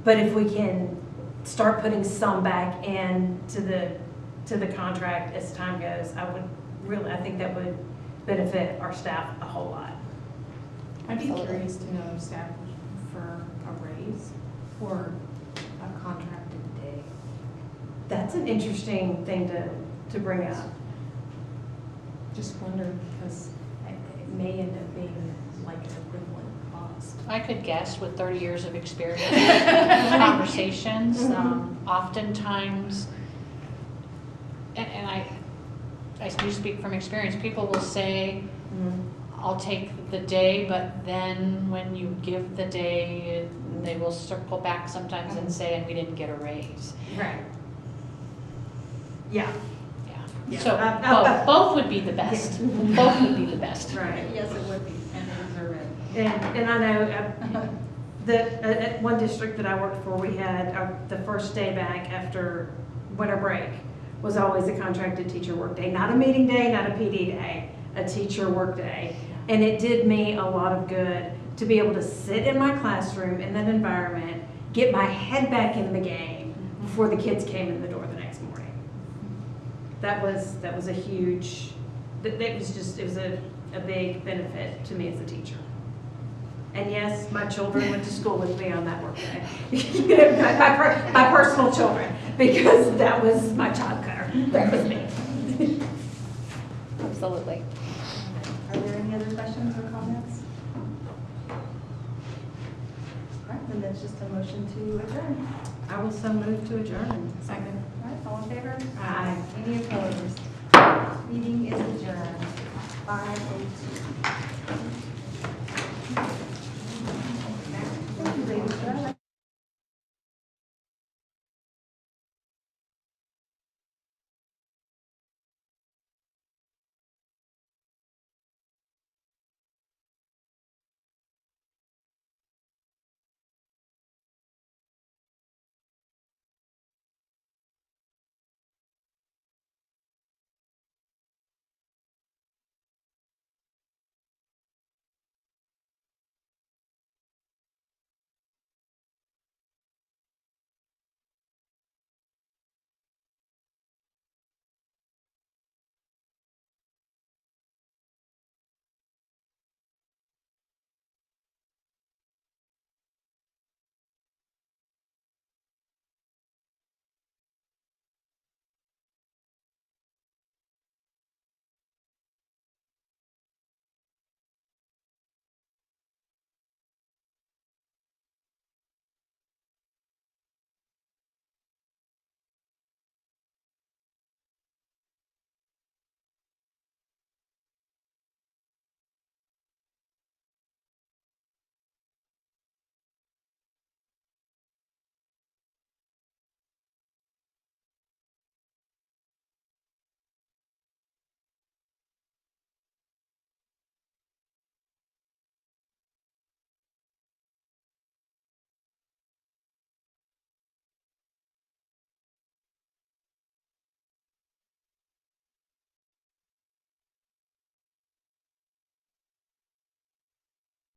But if we can start putting some back into the contract as time goes, I think that would benefit our staff a whole lot. I'd be Absolutely. curious to know if staff for a raise or a contracted day. That's an interesting thing to bring up. Just wonder, because it may end up being like an equivalent cost. I could guess with 30 years of experience in conversations, oftentimes, and I do speak from experience, people will say, I'll take the day, but then when you give the day, they will circle back sometimes and say, and we didn't get a raise. Right. Yeah. Yeah. So both would be the best. Both would be the best. Right. Yes, it would be, and they deserve it. And I know that at one district that I worked for, we had the first day back after winter break was always a contracted teacher work day, not a meeting day, not a PD day, a teacher work day. And it did me a lot of good to be able to sit in my classroom in that environment, get my head back in the game before the kids came in the door the next morning. That was a huge, it was a big benefit to me as a teacher. And yes, my children went to school with me on that work day. my personal children, because that was my childcare. That was me. Absolutely. Are there any other questions or comments? All right, then that's just a motion to adjourn. I will so move to adjourn. Second. All right, all in favor? Aye. Any opposed? Meeting is adjourned. 5:02.